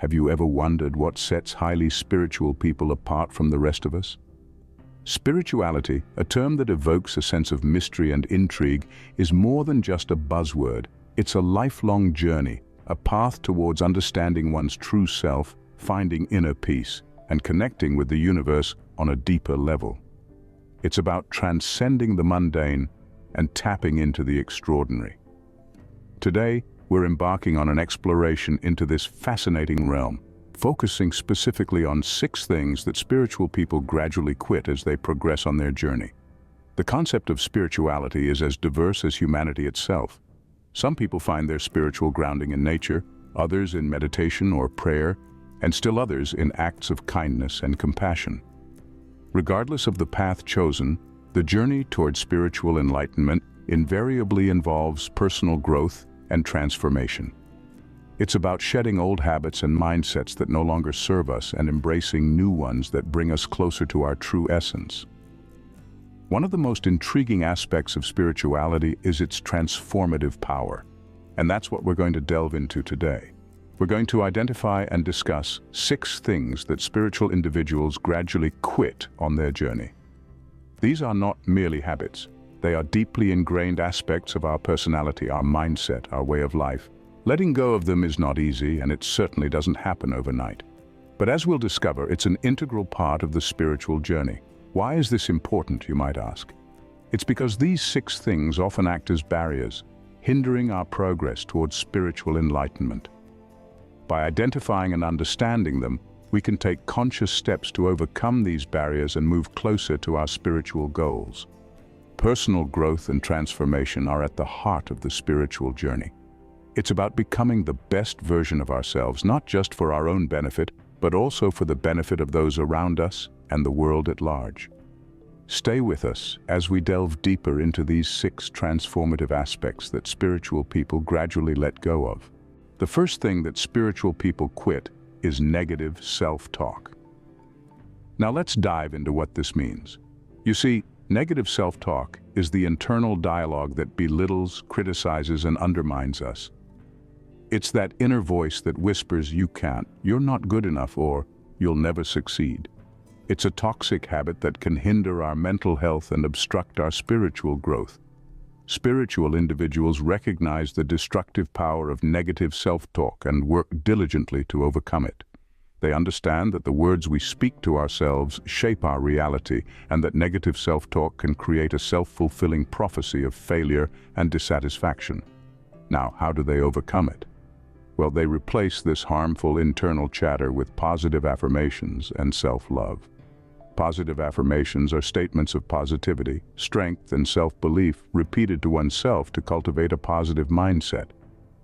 Have you ever wondered what sets highly spiritual people apart from the rest of us? Spirituality, a term that evokes a sense of mystery and intrigue, is more than just a buzzword. It's a lifelong journey, a path towards understanding one's true self, finding inner peace, and connecting with the universe on a deeper level. It's about transcending the mundane and tapping into the extraordinary. Today, we're embarking on an exploration into this fascinating realm, focusing specifically on 6 things that spiritual people gradually quit as they progress on their journey. The concept of spirituality is as diverse as humanity itself. Some people find their spiritual grounding in nature, others in meditation or prayer, and still others in acts of kindness and compassion. Regardless of the path chosen, the journey toward spiritual enlightenment invariably involves personal growth and transformation. It's about shedding old habits and mindsets that no longer serve us and embracing new ones that bring us closer to our true essence. One of the most intriguing aspects of spirituality is its transformative power, and that's what we're going to delve into today. We're going to identify and discuss 6 things that spiritual individuals gradually quit on their journey. These are not merely habits. They are deeply ingrained aspects of our personality, our mindset, our way of life. Letting go of them is not easy, and it certainly doesn't happen overnight. But as we'll discover, it's an integral part of the spiritual journey. Why is this important, you might ask? It's because these 6 things often act as barriers, hindering our progress towards spiritual enlightenment. By identifying and understanding them, we can take conscious steps to overcome these barriers and move closer to our spiritual goals. Personal growth and transformation are at the heart of the spiritual journey. It's about becoming the best version of ourselves, not just for our own benefit, but also for the benefit of those around us and the world at large. Stay with us as we delve deeper into these 6 transformative aspects that spiritual people gradually let go of. The first thing that spiritual people quit is negative self-talk. Now let's dive into what this means. You see, negative self-talk is the internal dialogue that belittles, criticizes, and undermines us. It's that inner voice that whispers, "You can't," "You're not good enough," or "You'll never succeed." It's a toxic habit that can hinder our mental health and obstruct our spiritual growth. Spiritual individuals recognize the destructive power of negative self-talk and work diligently to overcome it. They understand that the words we speak to ourselves shape our reality, and that negative self-talk can create a self-fulfilling prophecy of failure and dissatisfaction. Now, how do they overcome it? Well, they replace this harmful internal chatter with positive affirmations and self-love. Positive affirmations are statements of positivity, strength, and self-belief repeated to oneself to cultivate a positive mindset.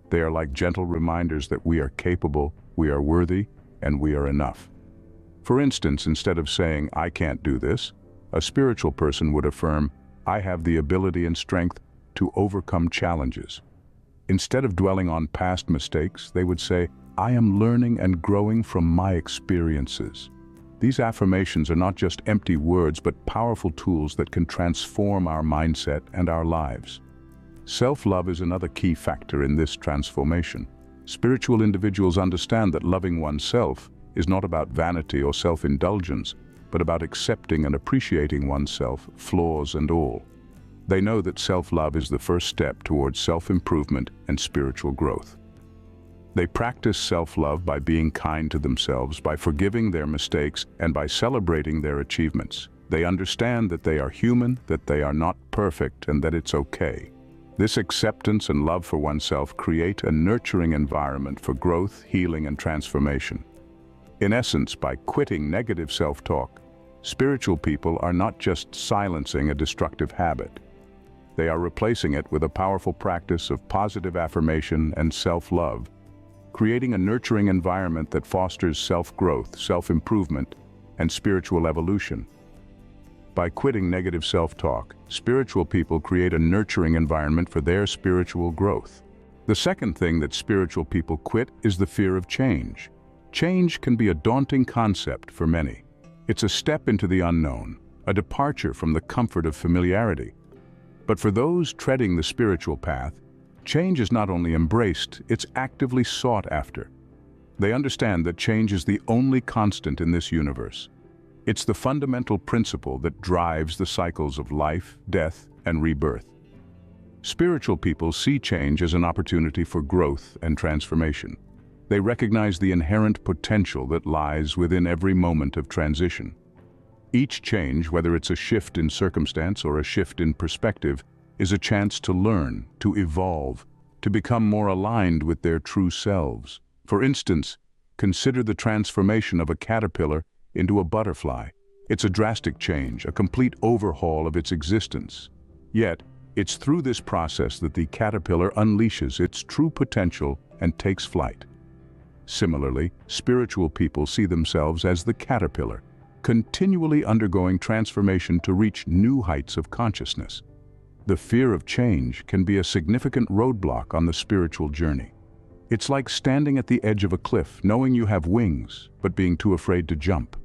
They are like gentle reminders that we are capable, we are worthy, and we are enough. For instance, instead of saying, "I can't do this," a spiritual person would affirm, "I have the ability and strength to overcome challenges." Instead of dwelling on past mistakes, they would say, "I am learning and growing from my experiences." These affirmations are not just empty words, but powerful tools that can transform our mindset and our lives. Self-love is another key factor in this transformation. Spiritual individuals understand that loving oneself is not about vanity or self-indulgence, but about accepting and appreciating oneself, flaws and all. They know that self-love is the first step towards self-improvement and spiritual growth. They practice self-love by being kind to themselves, by forgiving their mistakes, and by celebrating their achievements. They understand that they are human, that they are not perfect, and that it's okay. This acceptance and love for oneself create a nurturing environment for growth, healing, and transformation. In essence, by quitting negative self-talk, spiritual people are not just silencing a destructive habit. They are replacing it with a powerful practice of positive affirmation and self-love, creating a nurturing environment that fosters self-growth, self-improvement, and spiritual evolution. By quitting negative self-talk, spiritual people create a nurturing environment for their spiritual growth. The second thing that spiritual people quit is the fear of change. Change can be a daunting concept for many. It's a step into the unknown, a departure from the comfort of familiarity. But for those treading the spiritual path, change is not only embraced, it's actively sought after. They understand that change is the only constant in this universe. It's the fundamental principle that drives the cycles of life, death, and rebirth. Spiritual people see change as an opportunity for growth and transformation. They recognize the inherent potential that lies within every moment of transition. Each change, whether it's a shift in circumstance or a shift in perspective, is a chance to learn, to evolve, to become more aligned with their true selves. For instance, consider the transformation of a caterpillar into a butterfly. It's a drastic change, a complete overhaul of its existence. Yet, it's through this process that the caterpillar unleashes its true potential and takes flight. Similarly, spiritual people see themselves as the caterpillar, continually undergoing transformation to reach new heights of consciousness. The fear of change can be a significant roadblock on the spiritual journey. It's like standing at the edge of a cliff, knowing you have wings, but being too afraid to jump.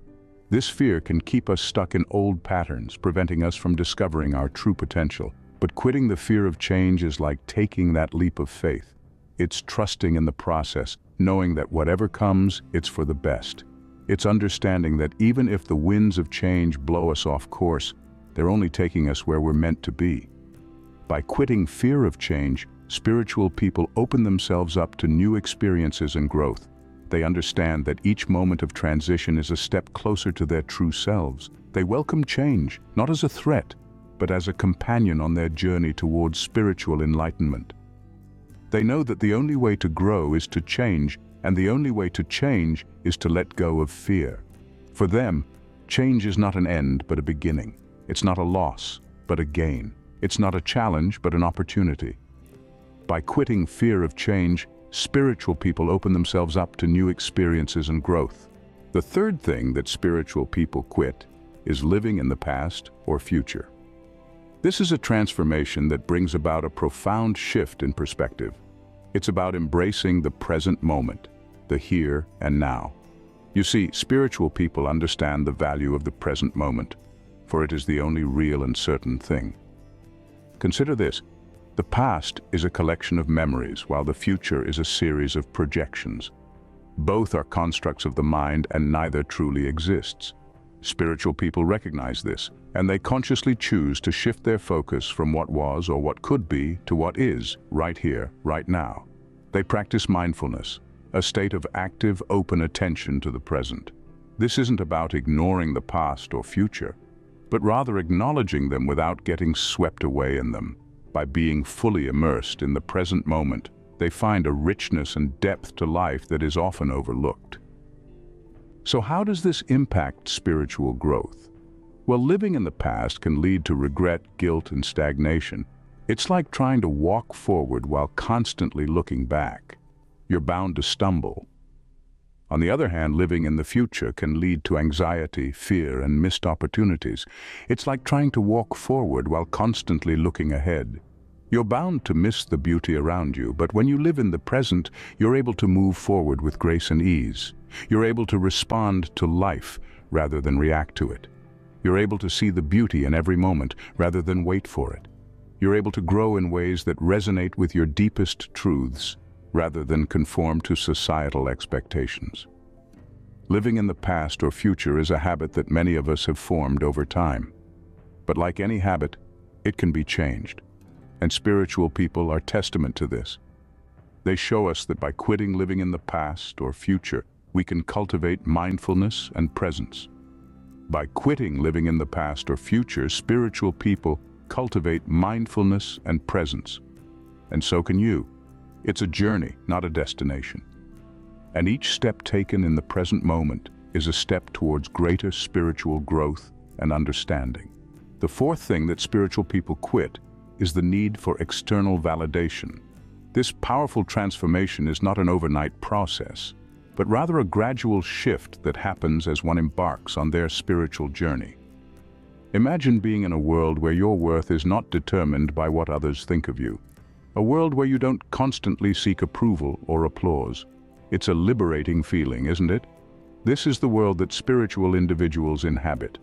This fear can keep us stuck in old patterns, preventing us from discovering our true potential. But quitting the fear of change is like taking that leap of faith. It's trusting in the process, knowing that whatever comes, it's for the best. It's understanding that even if the winds of change blow us off course, they're only taking us where we're meant to be. By quitting fear of change, spiritual people open themselves up to new experiences and growth. They understand that each moment of transition is a step closer to their true selves. They welcome change, not as a threat, but as a companion on their journey towards spiritual enlightenment. They know that the only way to grow is to change, and the only way to change is to let go of fear. For them, change is not an end, but a beginning. It's not a loss, but a gain. It's not a challenge, but an opportunity. By quitting fear of change, spiritual people open themselves up to new experiences and growth. The third thing that spiritual people quit is living in the past or future. This is a transformation that brings about a profound shift in perspective. It's about embracing the present moment, the here and now. You see, spiritual people understand the value of the present moment, for it is the only real and certain thing. Consider this: the past is a collection of memories, while the future is a series of projections. Both are constructs of the mind, and neither truly exists. Spiritual people recognize this, and they consciously choose to shift their focus from what was or what could be to what is, right here, right now. They practice mindfulness, a state of active, open attention to the present. This isn't about ignoring the past or future, but rather acknowledging them without getting swept away in them. By being fully immersed in the present moment, they find a richness and depth to life that is often overlooked. So how does this impact spiritual growth? Well, living in the past can lead to regret, guilt, and stagnation. It's like trying to walk forward while constantly looking back. You're bound to stumble. On the other hand, living in the future can lead to anxiety, fear, and missed opportunities. It's like trying to walk forward while constantly looking ahead. You're bound to miss the beauty around you, but when you live in the present, you're able to move forward with grace and ease. You're able to respond to life rather than react to it. You're able to see the beauty in every moment rather than wait for it. You're able to grow in ways that resonate with your deepest truths rather than conform to societal expectations. Living in the past or future is a habit that many of us have formed over time. But like any habit, it can be changed. And spiritual people are testament to this. They show us that by quitting living in the past or future, we can cultivate mindfulness and presence. By quitting living in the past or future, spiritual people cultivate mindfulness and presence. And so can you. It's a journey, not a destination. And each step taken in the present moment is a step towards greater spiritual growth and understanding. The fourth thing that spiritual people quit is the need for external validation. This powerful transformation is not an overnight process, but rather a gradual shift that happens as one embarks on their spiritual journey. Imagine being in a world where your worth is not determined by what others think of you. A world where you don't constantly seek approval or applause. It's a liberating feeling, isn't it? This is the world that spiritual individuals inhabit.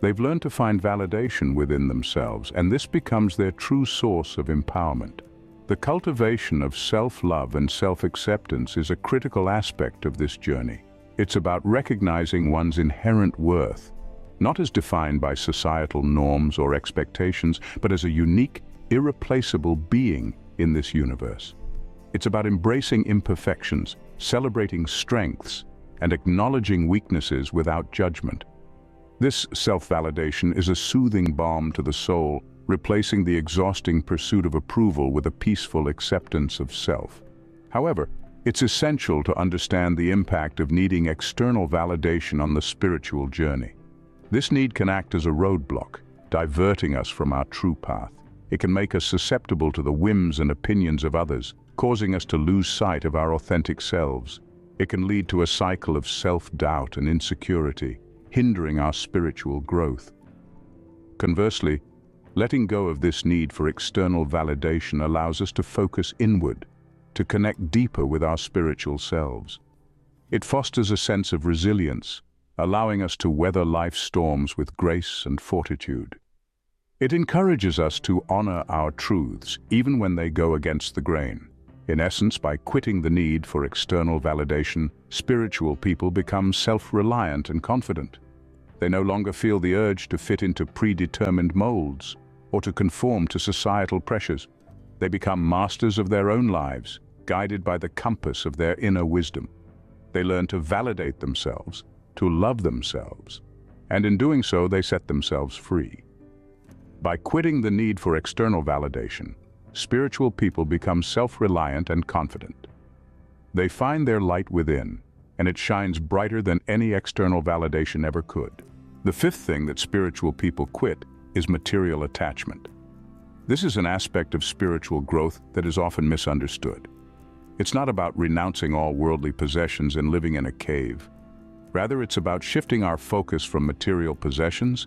They've learned to find validation within themselves, and this becomes their true source of empowerment. The cultivation of self-love and self-acceptance is a critical aspect of this journey. It's about recognizing one's inherent worth, not as defined by societal norms or expectations, but as a unique, irreplaceable being in this universe. It's about embracing imperfections, celebrating strengths, and acknowledging weaknesses without judgment. This self-validation is a soothing balm to the soul, replacing the exhausting pursuit of approval with a peaceful acceptance of self. However, it's essential to understand the impact of needing external validation on the spiritual journey. This need can act as a roadblock, diverting us from our true path. It can make us susceptible to the whims and opinions of others, causing us to lose sight of our authentic selves. It can lead to a cycle of self-doubt and insecurity, hindering our spiritual growth. Conversely, letting go of this need for external validation allows us to focus inward, to connect deeper with our spiritual selves. It fosters a sense of resilience, allowing us to weather life's storms with grace and fortitude. It encourages us to honor our truths, even when they go against the grain. In essence, by quitting the need for external validation, spiritual people become self-reliant and confident. They no longer feel the urge to fit into predetermined molds or to conform to societal pressures. They become masters of their own lives, guided by the compass of their inner wisdom. They learn to validate themselves, to love themselves, and in doing so, they set themselves free. By quitting the need for external validation, spiritual people become self-reliant and confident. They find their light within, and it shines brighter than any external validation ever could. The fifth thing that spiritual people quit is material attachment. This is an aspect of spiritual growth that is often misunderstood. It's not about renouncing all worldly possessions and living in a cave. Rather, it's about shifting our focus from material possessions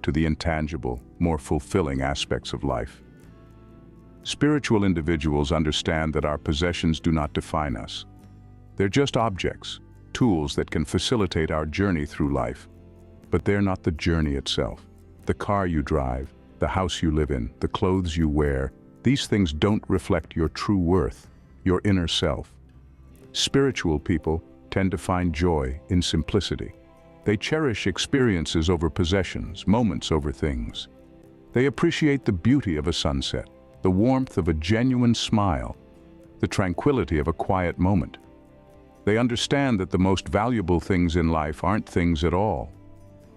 to the intangible, more fulfilling aspects of life. Spiritual individuals understand that our possessions do not define us. They're just objects, tools that can facilitate our journey through life. But they're not the journey itself. The car you drive, the house you live in, the clothes you wear, these things don't reflect your true worth, your inner self. Spiritual people tend to find joy in simplicity. They cherish experiences over possessions, moments over things. They appreciate the beauty of a sunset, the warmth of a genuine smile, the tranquility of a quiet moment. They understand that the most valuable things in life aren't things at all.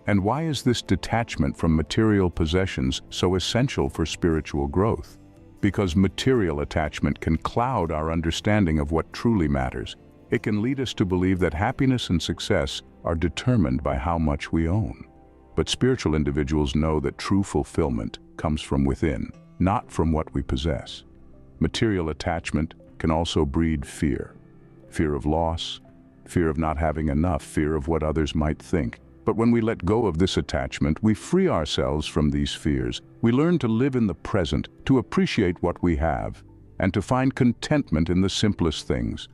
And why is this detachment from material possessions so essential for spiritual growth? Because material attachment can cloud our understanding of what truly matters. It can lead us to believe that happiness and success are determined by how much we own. But spiritual individuals know that true fulfillment comes from within, not from what we possess. Material attachment can also breed fear. Fear of loss, fear of not having enough, fear of what others might think. But when we let go of this attachment, we free ourselves from these fears. We learn to live in the present, to appreciate what we have, and to find contentment in the simplest things.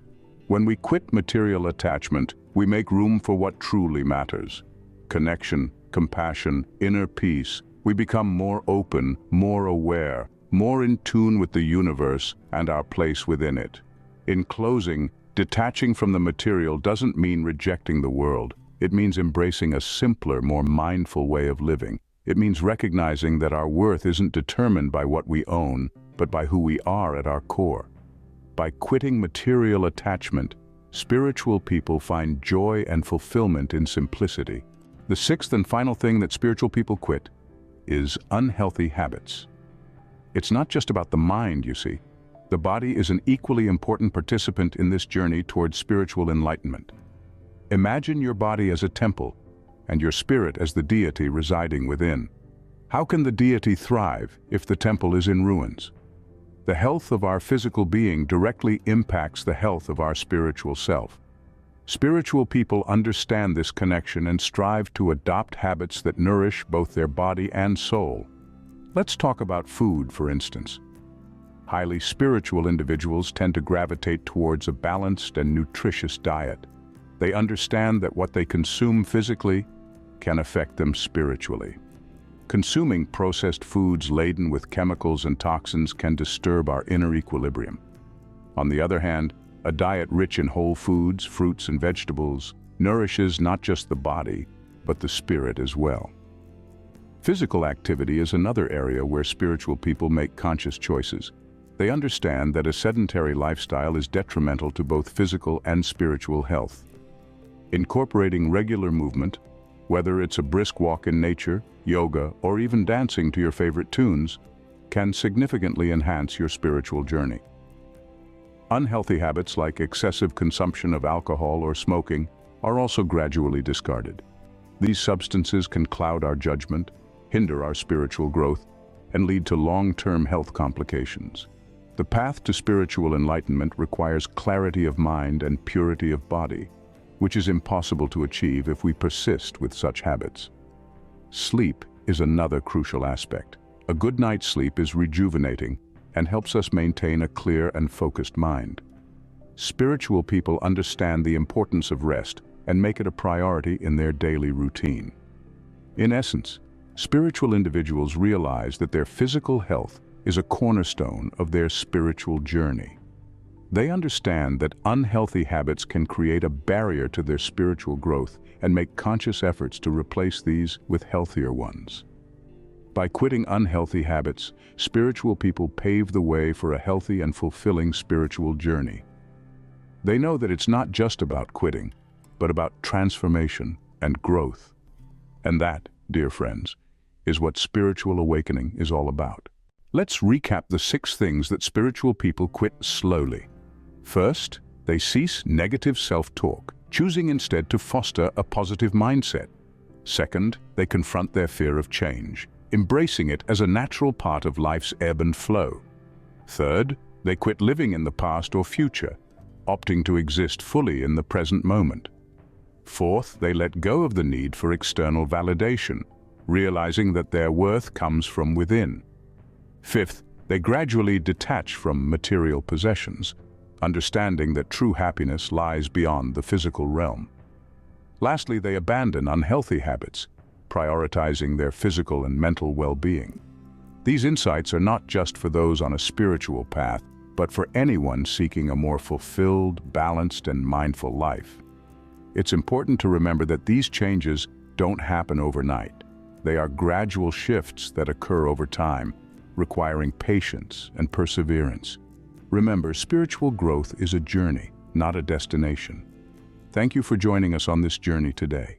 When we quit material attachment, we make room for what truly matters. Connection, compassion, inner peace. We become more open, more aware, more in tune with the universe and our place within it. In closing, detaching from the material doesn't mean rejecting the world. It means embracing a simpler, more mindful way of living. It means recognizing that our worth isn't determined by what we own, but by who we are at our core. By quitting material attachment, spiritual people find joy and fulfillment in simplicity. The sixth and final thing that spiritual people quit is unhealthy habits. It's not just about the mind, you see. The body is an equally important participant in this journey towards spiritual enlightenment. Imagine your body as a temple, and your spirit as the deity residing within. How can the deity thrive if the temple is in ruins? The health of our physical being directly impacts the health of our spiritual self. Spiritual people understand this connection and strive to adopt habits that nourish both their body and soul. Let's talk about food, for instance. Highly spiritual individuals tend to gravitate towards a balanced and nutritious diet. They understand that what they consume physically can affect them spiritually. Consuming processed foods laden with chemicals and toxins can disturb our inner equilibrium. On the other hand, a diet rich in whole foods, fruits, and vegetables nourishes not just the body, but the spirit as well. Physical activity is another area where spiritual people make conscious choices. They understand that a sedentary lifestyle is detrimental to both physical and spiritual health. Incorporating regular movement, whether it's a brisk walk in nature, yoga, or even dancing to your favorite tunes, can significantly enhance your spiritual journey. Unhealthy habits like excessive consumption of alcohol or smoking are also gradually discarded. These substances can cloud our judgment, hinder our spiritual growth, and lead to long-term health complications. The path to spiritual enlightenment requires clarity of mind and purity of body, which is impossible to achieve if we persist with such habits. Sleep is another crucial aspect. A good night's sleep is rejuvenating and helps us maintain a clear and focused mind. Spiritual people understand the importance of rest and make it a priority in their daily routine. In essence, spiritual individuals realize that their physical health is a cornerstone of their spiritual journey. They understand that unhealthy habits can create a barrier to their spiritual growth and make conscious efforts to replace these with healthier ones. By quitting unhealthy habits, spiritual people pave the way for a healthy and fulfilling spiritual journey. They know that it's not just about quitting, but about transformation and growth. And that, dear friends, is what spiritual awakening is all about. Let's recap the 6 things that spiritual people quit slowly. First, they cease negative self-talk, choosing instead to foster a positive mindset. Second, they confront their fear of change, embracing it as a natural part of life's ebb and flow. Third, they quit living in the past or future, opting to exist fully in the present moment. Fourth, they let go of the need for external validation, realizing that their worth comes from within. Fifth, they gradually detach from material possessions, understanding that true happiness lies beyond the physical realm. Lastly, they abandon unhealthy habits, prioritizing their physical and mental well-being. These insights are not just for those on a spiritual path, but for anyone seeking a more fulfilled, balanced, and mindful life. It's important to remember that these changes don't happen overnight. They are gradual shifts that occur over time, requiring patience and perseverance. Remember, spiritual growth is a journey, not a destination. Thank you for joining us on this journey today.